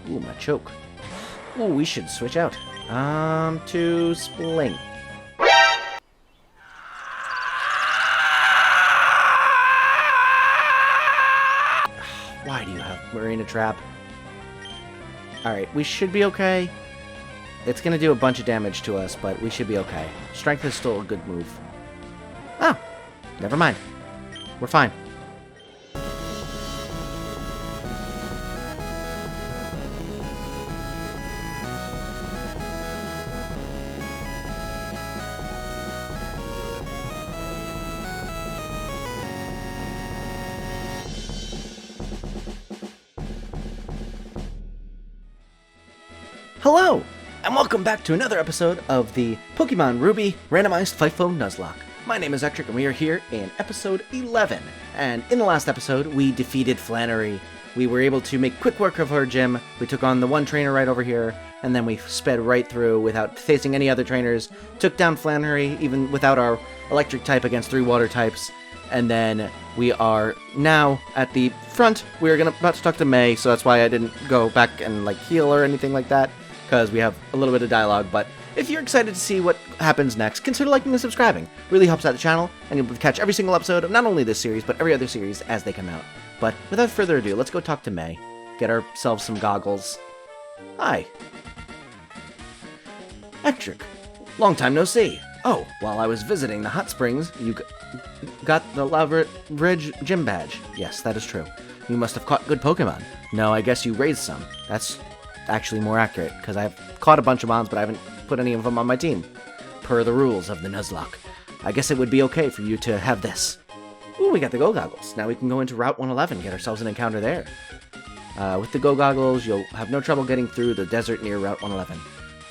Ooh, my choke. Ooh, we should switch out. To Spling. Why do you have Marina Trap? Alright, we should be okay. It's gonna do a bunch of damage to us, but we should be okay. Strength is still a good move. Oh, never mind. We're fine. Hello, and welcome back to another episode of the Pokemon Ruby Randomized FIFO Nuzlocke. My name is Electric, and we are here in episode 11. And in the last episode, we defeated Flannery. We were able to make quick work of her gym. We took on the one trainer right over here, and then we sped right through without facing any other trainers. Took down Flannery, even without our electric type against 3 water types. And then we are now at the front. We're about to talk to May, so that's why I didn't go back and heal or anything like that, because we have a little bit of dialogue. But if you're excited to see what happens next, consider liking and subscribing. Really helps out the channel, and you'll be able to catch every single episode of not only this series, but every other series as they come out. But without further ado, let's go talk to May. Get ourselves some goggles. Hi. Electric. Long time no see. Oh, while I was visiting the hot springs, you got the Lava Ridge gym badge. Yes, that is true. You must have caught good Pokemon. No, I guess you raised some. That's actually more accurate, because I've caught a bunch of Mons, but I haven't put any of them on my team. Per the rules of the Nuzlocke. I guess it would be okay for you to have this. Ooh, we got the Go Goggles. Now we can go into Route 111, get ourselves an encounter there. With the Go Goggles, you'll have no trouble getting through the desert near Route 111.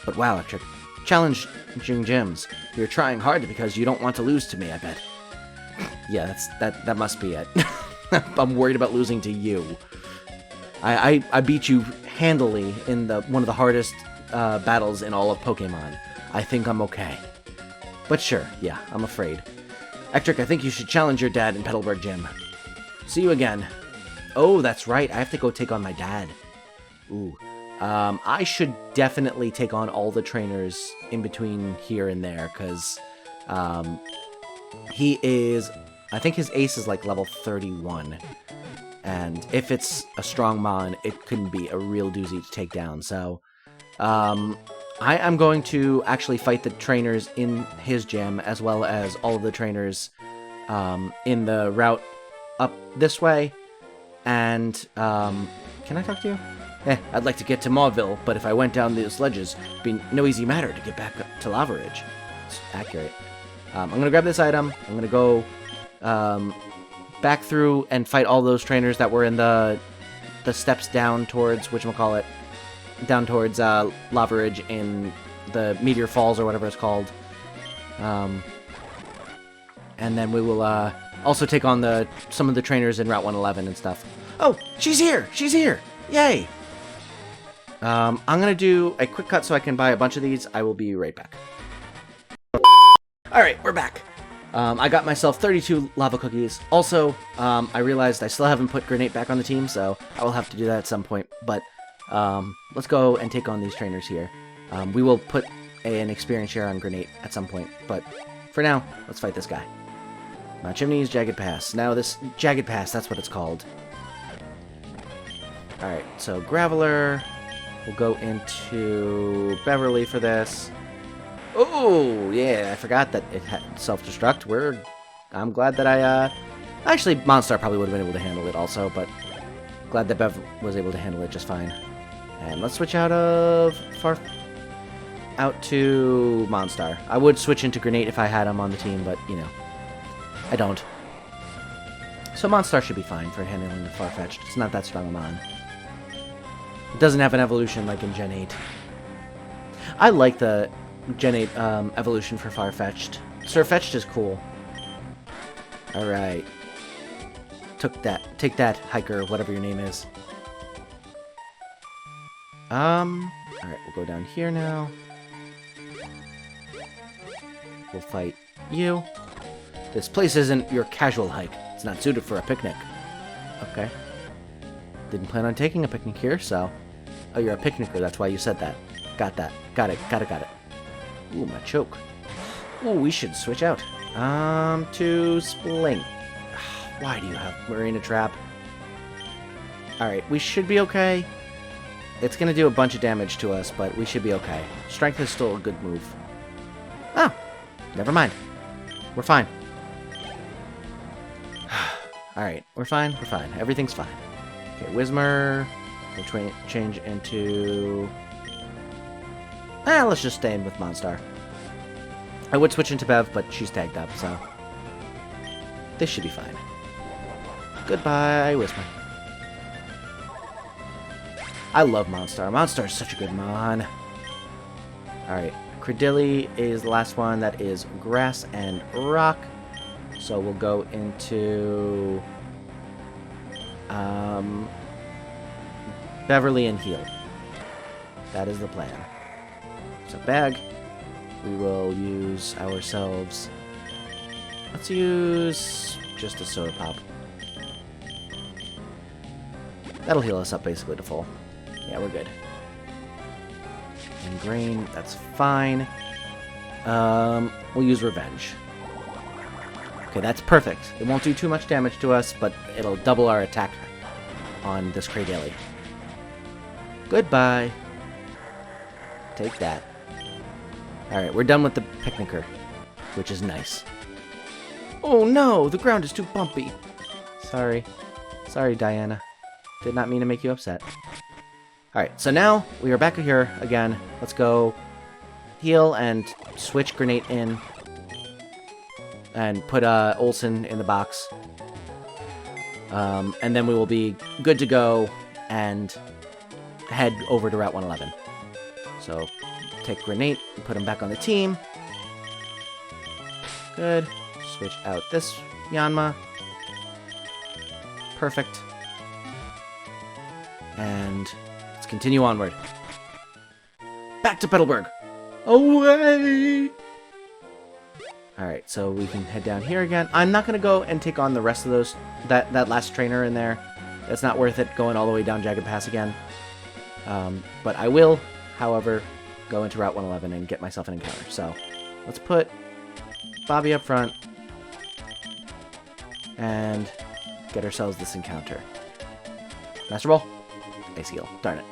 But wow, Electric. Challenging gyms. You're trying hard because you don't want to lose to me, I bet. Yeah, that must be it. I'm worried about losing to you. I beat you handily in one of the hardest battles in all of Pokemon. I think I'm okay. But sure, yeah, I'm afraid. Electric, I think you should challenge your dad in Petalburg Gym. See you again. Oh, that's right, I have to go take on my dad. Ooh. I should definitely take on all the trainers in between here and there, because he is... I think his ace is level 31. And if it's a strong Mon, it can be a real doozy to take down. So, I am going to actually fight the trainers in his gym, as well as all of the trainers in the route up this way. And, can I talk to you? I'd like to get to Mauville, but if I went down those ledges, it'd be no easy matter to get back up to Lava Ridge. It's accurate. I'm going to grab this item. I'm going to go back through and fight all those trainers that were in the steps down towards, whatchamacallit, down towards Lava Ridge in the Meteor Falls or whatever it's called. And then we will also take on some of the trainers in Route 111 and stuff. Oh, she's here! She's here! Yay! I'm gonna do a quick cut so I can buy a bunch of these. I will be right back. Alright, we're back. I got myself 32 lava cookies. Also, I realized I still haven't put Grenade back on the team, so I will have to do that at some point. But, let's go and take on these trainers here. We will put an experience share on Grenade at some point, but for now, let's fight this guy. Chimney's Jagged Pass. Now this Jagged Pass, that's what it's called. Alright, so Graveler. We'll go into Beverly for this. Oh, yeah, I forgot that it had self-destruct. I'm glad that actually, Monstar probably would have been able to handle it also, but glad that Bev was able to handle it just fine. And let's switch out to Monstar. I would switch into Grenade if I had him on the team, but, you know, I don't. So Monstar should be fine for handling the Farfetch'd. It's not that strong a Mon. It doesn't have an evolution like in Gen 8. I like the Gen 8 evolution for Farfetch'd. Surfetch'd is cool. Alright. Take that, Hiker, whatever your name is. Alright, we'll go down here now. We'll fight you. This place isn't your casual hike. It's not suited for a picnic. Okay. Didn't plan on taking a picnic here, so Oh, you're a picnicker. That's why you said that. Got that. Got it. Got it. Ooh, my choke. Ooh, we should switch out. To Spling. Why do you have Marina Trap? Alright, we should be okay. It's gonna do a bunch of damage to us, but we should be okay. Strength is still a good move. Oh, never mind. We're fine. Alright, we're fine. We're fine. Everything's fine. Okay, Whismer. We'll change into... let's just stay in with Monstar. I would switch into Bev, but she's tagged up, so... this should be fine. Goodbye, Whisper. I love Monstar. Monstar is such a good mon. Alright, Credilli is the last one. That is Grass and Rock. So we'll go into... Beverly and Heal. That is the plan. So Bag, we will use ourselves... let's use just a Soda Pop. That'll heal us up basically to full. Yeah, we're good. And Grain, that's fine. We'll use Revenge. Okay, that's perfect. It won't do too much damage to us, but it'll double our attack on this Cradilli. Goodbye. Take that. Alright, we're done with the Picnicker, which is nice. Oh no, the ground is too bumpy. Sorry. Sorry, Diana. Did not mean to make you upset. Alright, so now we are back here again. Let's go heal and switch Grenade in. And put Olsen in the box. And then we will be good to go and head over to Route 111. So, take Grenade and put him back on the team. Good. Switch out this Yanma. Perfect. And let's continue onward. Back to Petalburg! Away! Alright, so we can head down here again. I'm not going to go and take on the rest of those, that last trainer in there. It's not worth it going all the way down Jagged Pass again. But I will, however, go into Route 111 and get myself an encounter. So, let's put Bobby up front and get ourselves this encounter. Master Ball? Ice Heal. Darn it.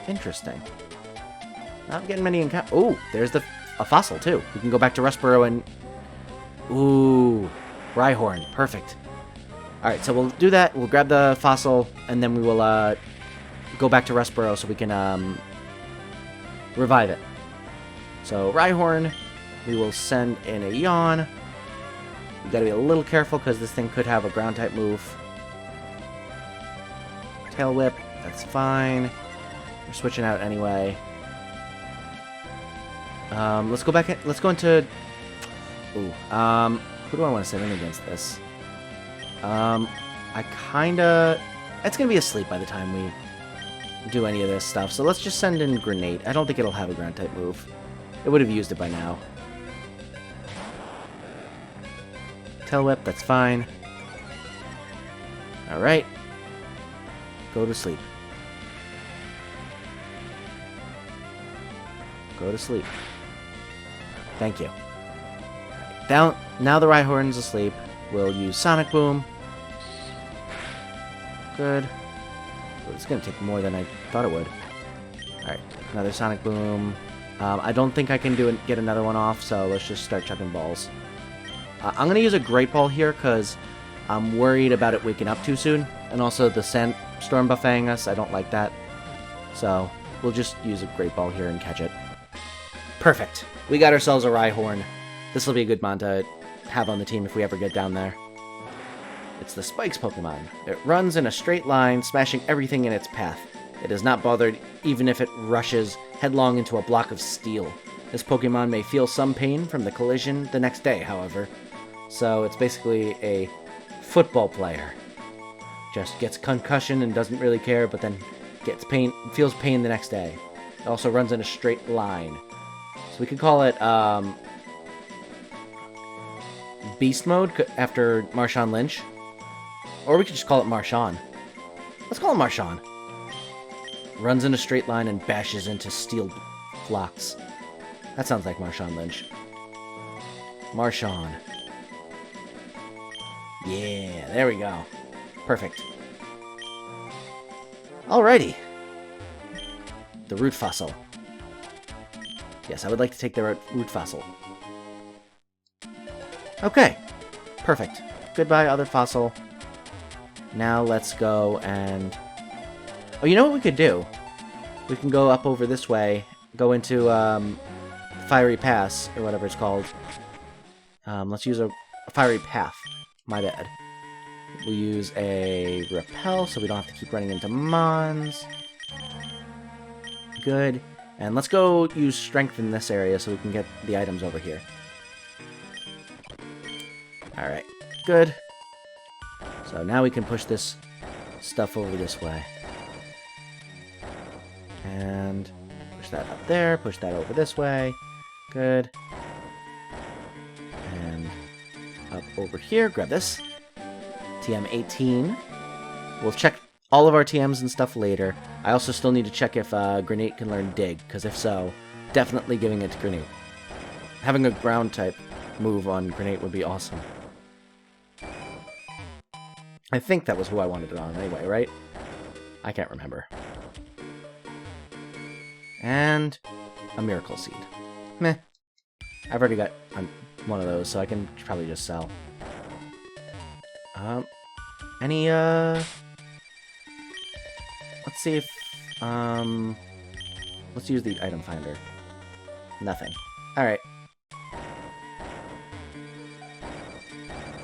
Interesting. Not getting many encounters. Oh, there's a fossil, too. We can go back to Rustboro and... ooh, Rhyhorn. Perfect. Alright, so we'll do that. We'll grab the fossil, and then we will go back to Rustboro so we can revive it. So, Rhyhorn, we will send in a Yawn. We gotta be a little careful because this thing could have a ground-type move. Tail Whip, that's fine. We're switching out anyway. Let's go back. Let's go into. Ooh. Who do I want to send in against this? I kinda. It's gonna be asleep by the time we do any of this stuff. So let's just send in Grenade. I don't think it'll have a ground type move. It would have used it by now. Tail Whip. That's fine. All right. Go to sleep. Go to sleep. Thank you. Now the Rhyhorn's asleep. We'll use Sonic Boom. Good. It's going to take more than I thought it would. Alright, another Sonic Boom. I don't think I can get another one off, so let's just start chucking balls. I'm going to use a Great Ball here because I'm worried about it waking up too soon. And also the Sandstorm buffeting us. I don't like that. So we'll just use a Great Ball here and catch it. Perfect. We got ourselves a Rhyhorn. This will be a good mon to have on the team if we ever get down there. It's the Spikes Pokemon. It runs in a straight line, smashing everything in its path. It is not bothered even if it rushes headlong into a block of steel. This Pokemon may feel some pain from the collision the next day, however. So it's basically a football player. Just gets concussion and doesn't really care, but then feels pain the next day. It also runs in a straight line. So we could call it Beast Mode after Marshawn Lynch. Or we could just call it Marshawn. Let's call him Marshawn. Runs in a straight line and bashes into steel blocks. That sounds like Marshawn Lynch. Marshawn. Yeah, there we go. Perfect. Alrighty. The root fossil. Yes, I would like to take the root fossil. Okay. Perfect. Goodbye, other fossil. Now let's go and... Oh, you know what we could do? We can go up over this way, go into Fiery Pass, or whatever it's called. Let's use a Fiery Path. My bad. We'll use a Repel, so we don't have to keep running into Mons. Good. And let's go use Strength in this area so we can get the items over here. Alright. Good. So now we can push this stuff over this way. And push that up there, push that over this way. Good. And up over here, grab this. TM18. We'll check all of our TMs and stuff later. I also still need to check if Grenade can learn Dig, because if so, definitely giving it to Grenade. Having a ground type move on Grenade would be awesome. I think that was who I wanted it on anyway, right? I can't remember. And a Miracle Seed. Meh. I've already got one of those, so I can probably just sell. Let's see if, let's use the item finder. Nothing. Alright.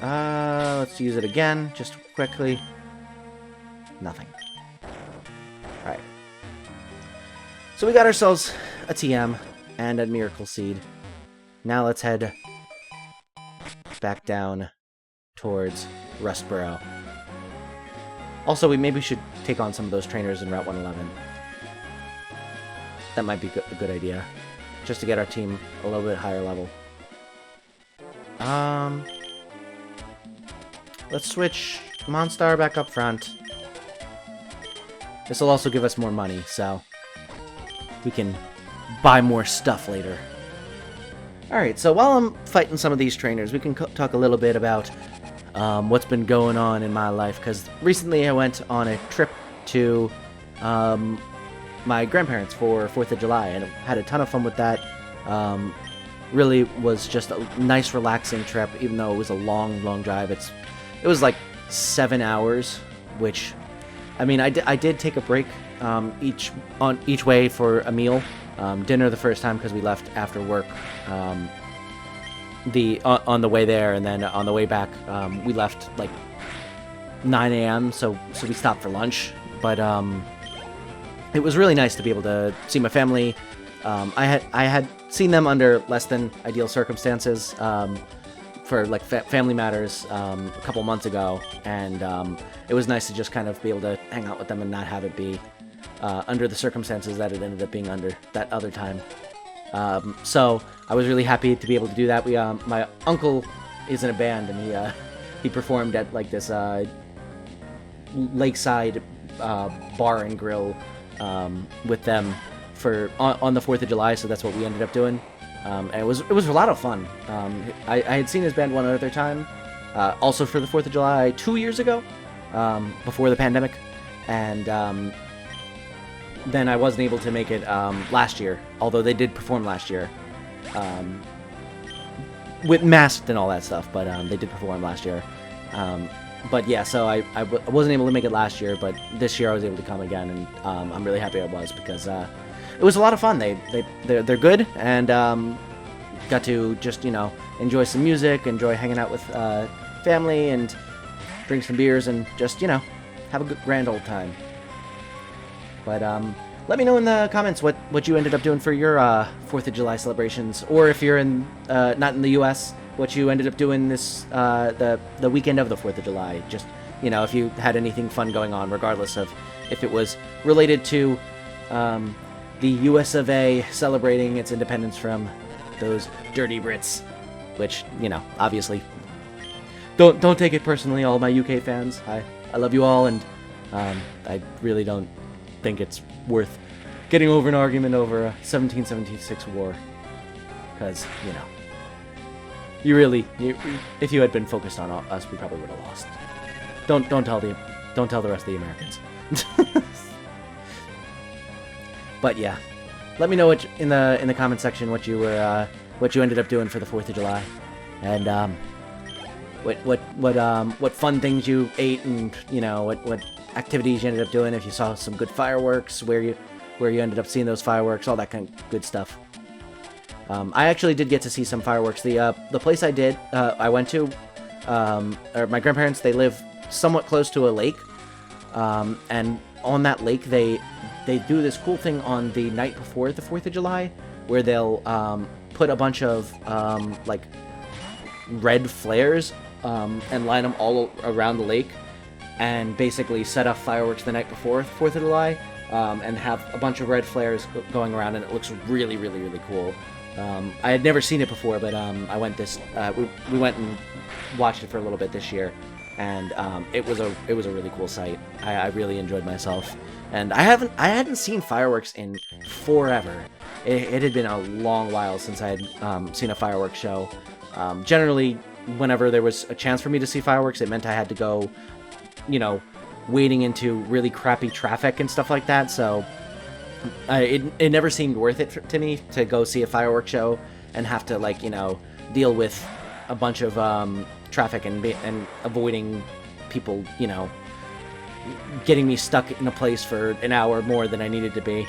Let's use it again, just quickly. Nothing. Alright. So we got ourselves a TM and a Miracle Seed. Now let's head back down towards Rustboro. Also, we maybe should take on some of those trainers in Route 111. That might be a good idea. Just to get our team a little bit higher level. Let's switch Monstar back up front. This will also give us more money, so we can buy more stuff later. Alright, so while I'm fighting some of these trainers, we can talk a little bit about what's been going on in my life, because recently I went on a trip to my grandparents for 4th of July, and had a ton of fun with that. Really was just a nice, relaxing trip, even though it was a long, long drive. It was like 7 hours, which, I mean, I did take a break each way for a meal. Dinner the first time because we left after work on the way there, and then on the way back we left like 9 a.m. so we stopped for lunch. But it was really nice to be able to see my family. I had seen them under less than ideal circumstances for like family matters a couple months ago, and it was nice to just kind of be able to hang out with them and not have it be under the circumstances that it ended up being under that other time. So I was really happy to be able to do that. My uncle is in a band, and he performed at like this lakeside bar and grill with them on the 4th of July. So that's what we ended up doing, and it was a lot of fun. I had seen his band one other time, also for the 4th of July 2 years ago, before the pandemic, and then I wasn't able to make it last year, although they did perform last year, with masked and all that stuff, but they did perform last year. But yeah, so I wasn't able to make it last year, but this year I was able to come again, and I'm really happy I was, because it was a lot of fun. They're good, and got to just, enjoy some music, enjoy hanging out with family, and drink some beers, and just, have a good grand old time. But let me know in the comments what you ended up doing for your 4th of July celebrations, or if you're not in the U.S., what you ended up doing this the weekend of the 4th of July. Just, if you had anything fun going on, regardless of if it was related to the U.S. of A. celebrating its independence from those dirty Brits, which, obviously don't take it personally, all my UK fans. I love you all, and I really don't think it's worth getting over an argument over a 1776 war, because if you had been focused on us, we probably would have lost. Don't tell the rest of the Americans. But yeah, let me know in the comment section what you ended up doing for the 4th of July, and what fun things you ate, and what activities you ended up doing. If you saw some good fireworks, where you ended up seeing those fireworks, all that kind of good stuff. I actually did get to see some fireworks. The place I went to, or my grandparents, they live somewhat close to a lake, and on that lake they do this cool thing on the night before the 4th of July, where they'll put a bunch of like red flares and line them all around the lake, and basically set off fireworks the night before 4th of July, and have a bunch of red flares going around, and it looks really, really, really cool. I had never seen it before, but I went we went and watched it for a little bit this year, and it was a really cool sight. I really enjoyed myself, and I hadn't seen fireworks in forever. It had been a long while since I had seen a fireworks show. Generally, whenever there was a chance for me to see fireworks, it meant I had to go, wading into really crappy traffic and stuff like that, so it never seemed worth it to me to go see a fireworks show and have to, deal with a bunch of traffic and avoiding people, getting me stuck in a place for an hour more than I needed to be.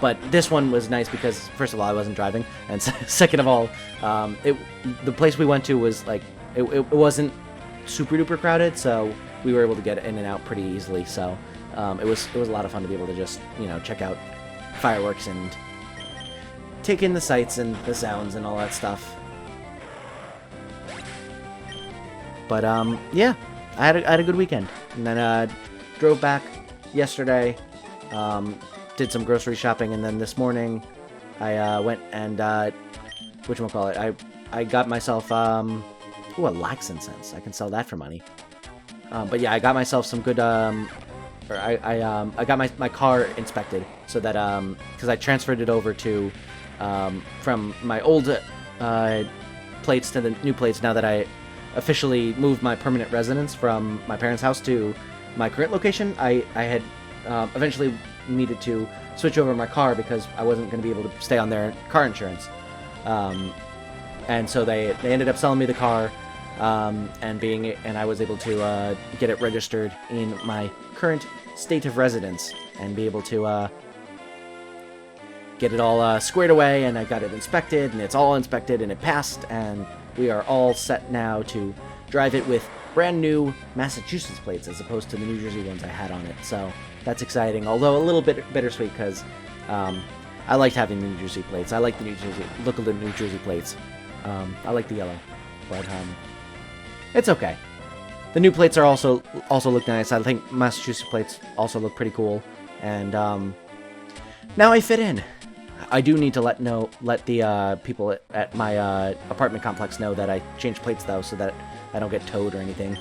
But this one was nice because, first of all, I wasn't driving, and second of all, the place we went to was it wasn't super duper crowded, so we were able to get in and out pretty easily. So it was a lot of fun to be able to just check out fireworks and take in the sights and the sounds and all that stuff. But yeah, I had a good weekend, and then drove back yesterday. Did some grocery shopping, and then this morning I went and whatchamacallit, I got myself a laxin sense. I can sell that for money. But yeah, I got myself some good I got my car inspected, so that because I transferred it over to from my old plates to the new plates now that I officially moved my permanent residence from my parents' house to my current location. I had eventually needed to switch over my car because I wasn't going to be able to stay on their car insurance, and so they ended up selling me the car, and I was able to get it registered in my current state of residence and be able to get it all squared away, and I got it inspected, and it's all inspected, and it passed, and we are all set now to drive it with brand new Massachusetts plates as opposed to the New Jersey ones I had on it. So that's exciting, although a little bit bittersweet because I liked having the New Jersey plates. I like the look of the New Jersey plates. I like the yellow, but it's okay. The new plates are also look nice. I think Massachusetts plates also look pretty cool, and now I fit in. I do need to let the people at my apartment complex know that I changed plates though, so that I don't get towed or anything.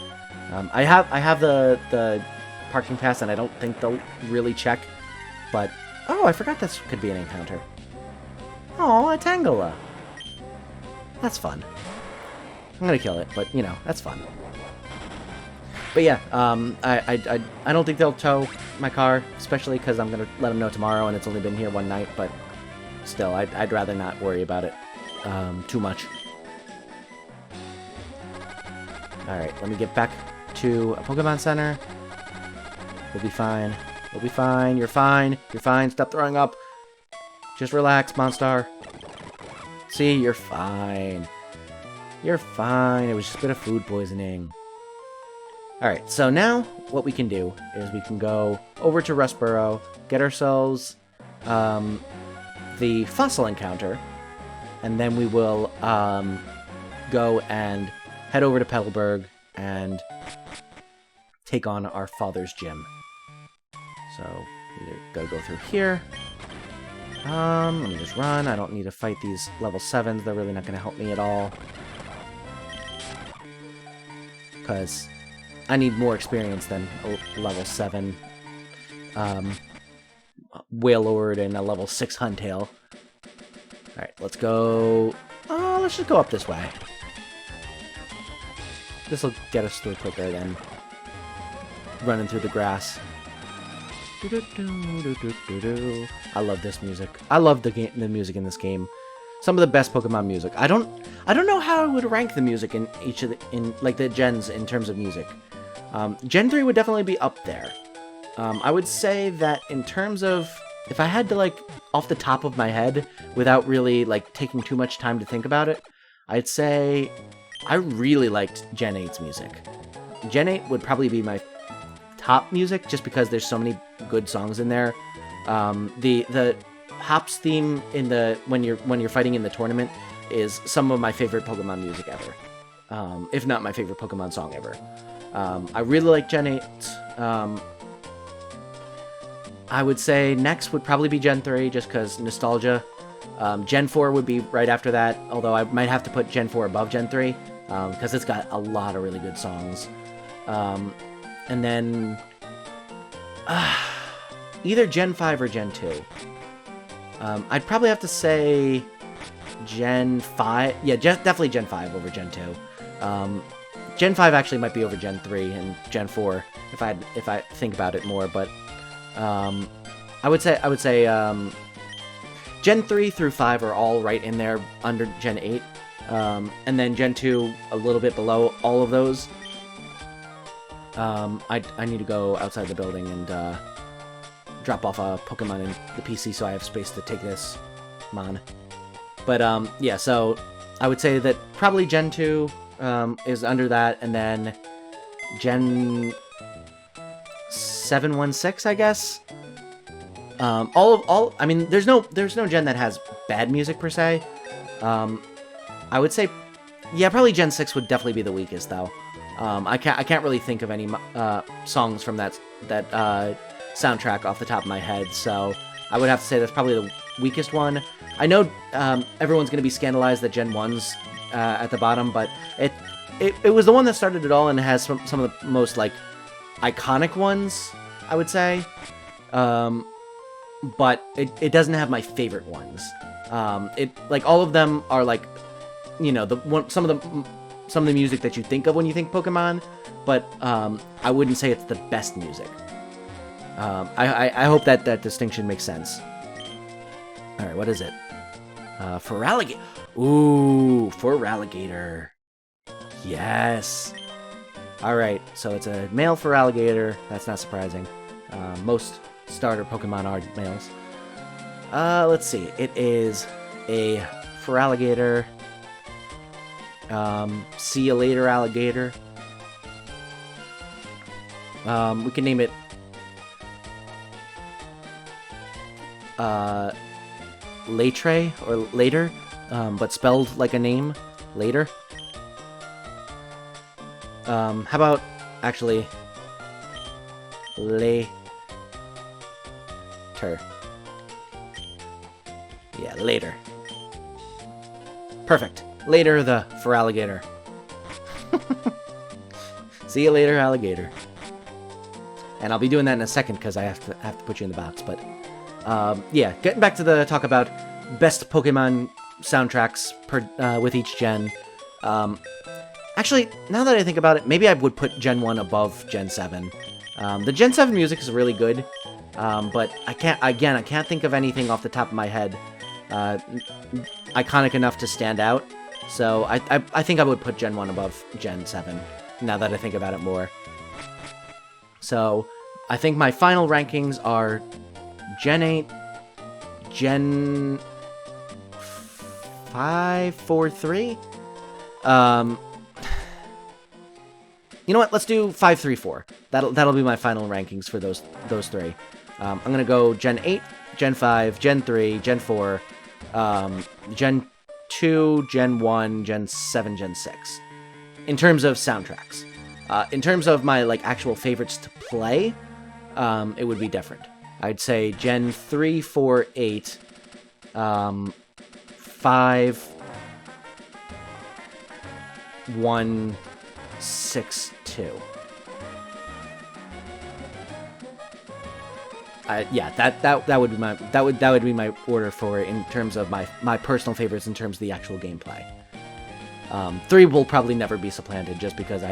I have the parking pass, and I don't think they'll really check. But oh, I forgot this could be an encounter. Oh, a Tangola. That's fun. I'm gonna kill it, but that's fun. But yeah, I don't think they'll tow my car, especially because I'm gonna let them know tomorrow, and it's only been here one night. But still, I'd rather not worry about it too much. Alright, let me get back to a Pokemon Center. We'll be fine. We'll be fine. You're fine. You're fine. Stop throwing up. Just relax, Monstar. See, you're fine. You're fine. It was just a bit of food poisoning. Alright, so now what we can do is we can go over to Rustboro, get ourselves the fossil encounter, and then we will go and head over to Petalburg and take on our father's gym. So, we gotta go through here. Let me just run. I don't need to fight these level 7s. They're really not gonna help me at all. because I need more experience than a level 7 Wailord and a level 6 Huntail. Alright, let's go... let's just go up this way. This will get us through quicker than running through the grass. I love this music. I love the music in this game. Some of the best Pokemon music. I don't know how I would rank the music in each of the gens in terms of music. Gen 3 would definitely be up there. I would say that in terms of, if I had to, like, off the top of my head, without really, like, taking too much time to think about it, I'd say I really liked Gen 8's music. Gen 8 would probably be my top music, just because there's so many good songs in there. The Hops theme in when you're fighting in the tournament is some of my favorite Pokemon music ever. If not my favorite Pokemon song ever. I really like Gen 8. I would say next would probably be Gen 3, just because nostalgia. Gen 4 would be right after that, although I might have to put Gen 4 above Gen 3, because it's got a lot of really good songs. And then... either Gen 5 or Gen 2. I'd probably have to say Gen 5. Yeah, definitely Gen 5 over Gen 2. Gen 5 actually might be over Gen 3 and Gen 4 if I think about it more, but I would say Gen 3 through 5 are all right in there under Gen 8. And then Gen 2 a little bit below all of those. I need to go outside the building and drop off a Pokemon in the PC so I have space to take this mon. But yeah, so I would say that probably Gen 2 is under that, and then Gen 716, I guess. I mean, there's no gen that has bad music per se. I would say, yeah, probably Gen 6 would definitely be the weakest though. I can't really think of any songs from that soundtrack off the top of my head, so I would have to say that's probably the weakest one. I know everyone's going to be scandalized that Gen 1's at the bottom, but it was the one that started it all and has some of the most, like, iconic ones, I would say. But it doesn't have my favorite ones. Like, all of them are, like, you know, some of the music that you think of when you think Pokemon, but I wouldn't say it's the best music. I hope that distinction makes sense. Alright, what is it? Feraligatr. Ooh, Feraligatr. Yes. Alright, so it's a male Feraligatr. That's not surprising. Most starter Pokemon are males. Let's see. It is a Feraligatr. See you later, alligator. We can name it Latre or Later, but spelled like a name, later. How about actually Later? Yeah, later. Perfect. Later, the Feraligatr. See you later, alligator. And I'll be doing that in a second because I have to put you in the box. But yeah, getting back to the talk about best Pokemon soundtracks with each gen. Actually, now that I think about it, maybe I would put Gen 1 above Gen 7. The Gen 7 music is really good, but I can't think of anything off the top of my head iconic enough to stand out. So I think I would put Gen 1 above Gen 7, now that I think about it more. So I think my final rankings are Gen 8, Gen 5, 4, 3. You know what? Let's do 5, 3, 4. That'll be my final rankings for those three. I'm gonna go Gen 8, Gen 5, Gen 3, Gen 4, Gen 2, Gen 1, Gen 7, Gen 6. In terms of soundtracks. In terms of my, like, actual favorites to play, it would be different. I'd say Gen 3, 4, 8, 5, 1, 6-2. Yeah, that would be my order for in terms of my personal favorites in terms of the actual gameplay. 3 will probably never be supplanted just because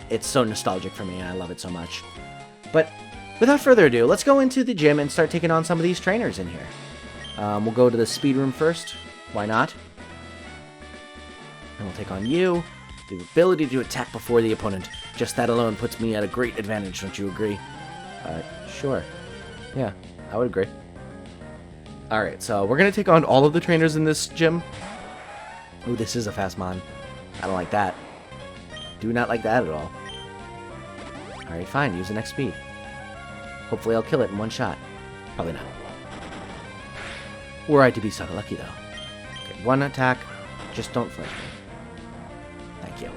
it's so nostalgic for me and I love it so much. But without further ado, let's go into the gym and start taking on some of these trainers in here. We'll go to the speed room first. Why not? And we'll take on you. The ability to attack before the opponent. Just that alone puts me at a great advantage, don't you agree? Sure. Yeah, I would agree. Alright, so we're going to take on all of the trainers in this gym. Ooh, this is a fast mon. I don't like that. Do not like that at all. Alright, fine. Use the next speed. Hopefully I'll kill it in one shot. Probably not. Were I to be so lucky, though. Okay, one attack. Just don't flinch me. Thank you.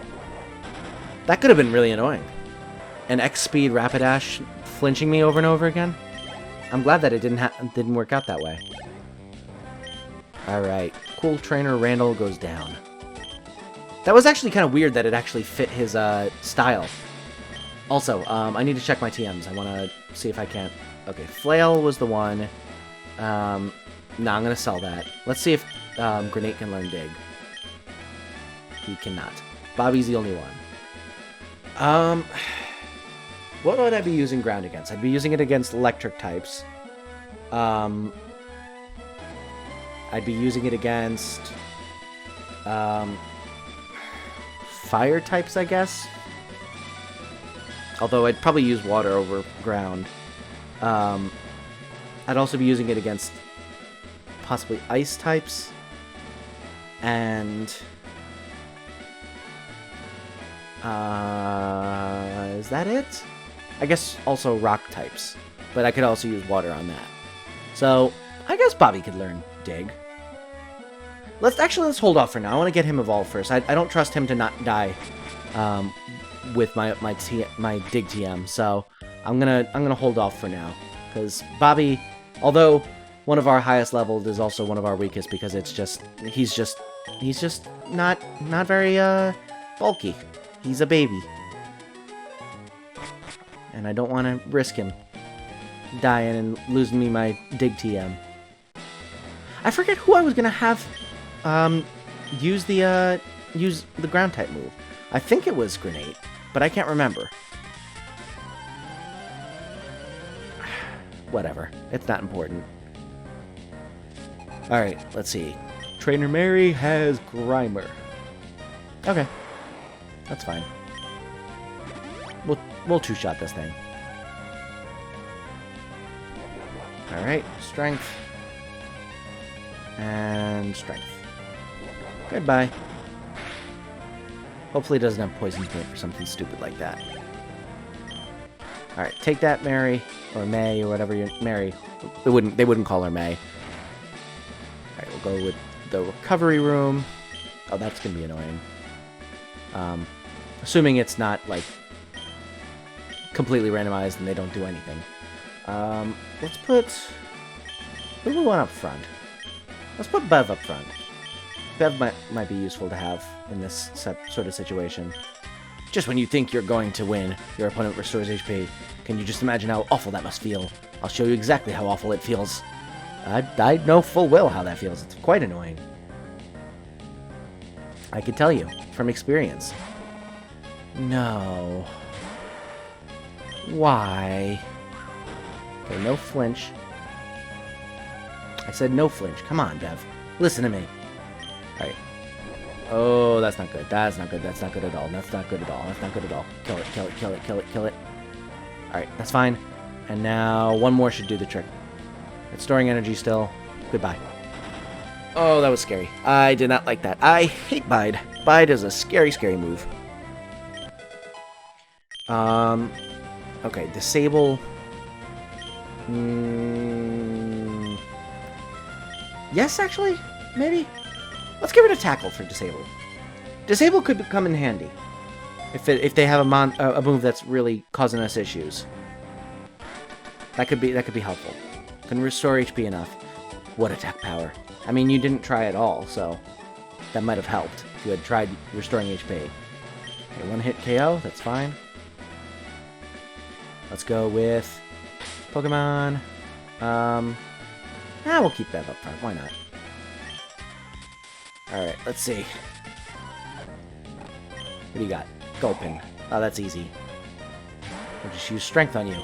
That could have been really annoying. An X-speed Rapidash flinching me over and over again. I'm glad that it didn't work out that way. Alright. Cool Trainer Randall goes down. That was actually kind of weird that it actually fit his style. Also, I need to check my TMs. I want to see if I can't... Okay, Flail was the one. No, I'm going to sell that. Let's see if Grenade can learn Dig. He cannot. Bobby's the only one. What would I be using Ground against? I'd be using it against electric types. I'd be using it against fire types, I guess. Although I'd probably use water over ground. I'd also be using it against possibly ice types. And is that it? I guess also rock types. But I could also use water on that. So I guess Bobby could learn Dig. Let's hold off for now. I want to get him evolved first. I don't trust him to not die with my Dig TM. So I'm gonna hold off for now because Bobby, although one of our highest leveled, is also one of our weakest because he's just not very bulky. He's a baby, and I don't want to risk him dying and losing me my Dig TM. I forget who I was gonna have use the ground type move. I think it was Grenade, but I can't remember. Whatever, it's not important. All right, let's see. Trainer Mary has Grimer. Okay, that's fine. We'll two-shot this thing. All right, strength and strength. Goodbye. Hopefully it doesn't have poison point or something stupid like that. Alright, take that, Mary. Or May, or whatever you're... Mary. They wouldn't call her May. Alright, we'll go with the recovery room. Oh, that's gonna be annoying. Assuming it's not, like, completely randomized and they don't do anything. Let's put... What do we want up front? Let's put Bev up front. Bev might be useful to have in this sort of situation. Just when you think you're going to win, your opponent restores HP. Can you just imagine how awful that must feel? I'll show you exactly how awful it feels. I know full well how that feels. It's quite annoying. I can tell you, from experience. No. Why? Okay, no flinch. I said no flinch. Come on, Bev. Listen to me. Alright. Oh, that's not good. That's not good. That's not good at all. That's not good at all. That's not good at all. Kill it, kill it, kill it, kill it, kill it. Alright, that's fine. And now one more should do the trick. It's storing energy still. Goodbye. Oh, that was scary. I did not like that. I hate Bide. Bide is a scary, scary move. Okay, disable. Yes, actually? Maybe? Let's give it a tackle for disable. Disable could come in handy if they have a move that's really causing us issues. That could be helpful. Can restore HP enough. What attack power? I mean, you didn't try at all, so that might have helped if you had tried restoring HP. Okay, one hit KO, that's fine. Let's go with Pokemon. We'll keep that up front. Why not? Alright, let's see. What do you got? Gulpin. Oh, that's easy. I'll just use Strength on you.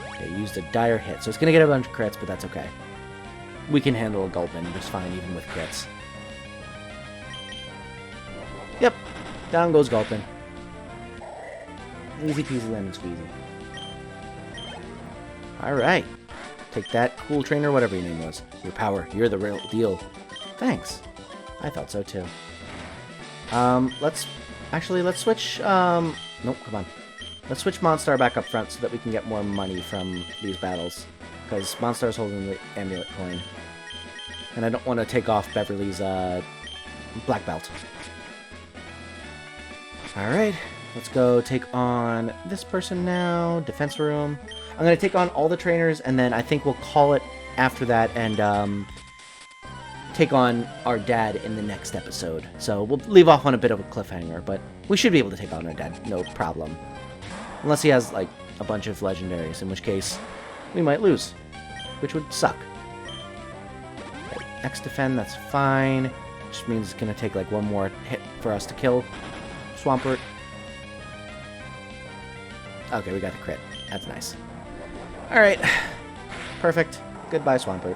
Okay, used a dire hit. So it's going to get a bunch of crits, but that's okay. We can handle a Gulpin just fine, even with crits. Yep. Down goes Gulpin. Easy peasy lemon squeezy. Alright. Take that, cool trainer, whatever your name was. Your power. You're the real deal. Thanks. I thought so too. Let's switch, nope, come on. Let's switch Monstar back up front so that we can get more money from these battles. Because Monstar's holding the amulet coin. And I don't want to take off Beverly's, black belt. Alright, let's go take on this person now. Defense room. I'm going to take on all the trainers, and then I think we'll call it after that, and, take on our dad in the next episode. So we'll leave off on a bit of a cliffhanger, but we should be able to take on our dad, no problem. Unless he has, like, a bunch of legendaries, in which case we might lose, which would suck. Okay, X defend, that's fine. Just means it's going to take, like, one more hit for us to kill Swampert. Okay, we got the crit. That's nice. Alright. Perfect. Goodbye, Swampert.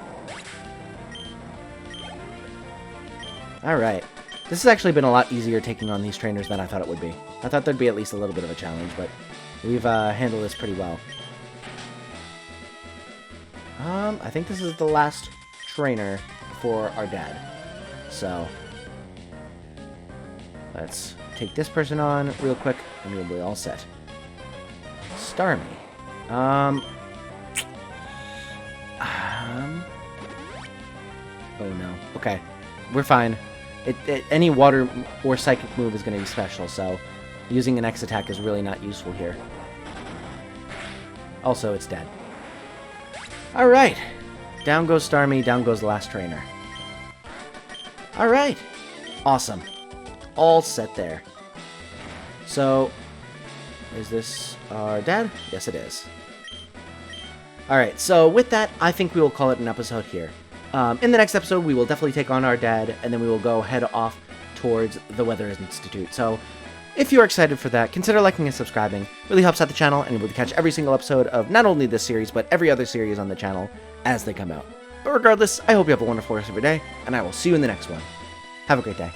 Alright. This has actually been a lot easier taking on these trainers than I thought it would be. I thought there'd be at least a little bit of a challenge, but we've handled this pretty well. I think this is the last trainer for our dad. So, let's take this person on real quick, and we'll be all set. Starmie. Oh no. Okay. We're fine. Any water or psychic move is going to be special, so using an X attack is really not useful here. Also, it's dead. Alright. Down goes Starmie, down goes the last trainer. Alright. Awesome. All set there. So, is this our dad? Yes, it is. Alright, so with that, I think we will call it an episode here. In the next episode, we will definitely take on our dad, and then we will go head off towards the Weather Institute. So, if you're excited for that, consider liking and subscribing. It really helps out the channel, and you'll be able to catch every single episode of not only this series, but every other series on the channel as they come out. But regardless, I hope you have a wonderful rest of your day, and I will see you in the next one. Have a great day.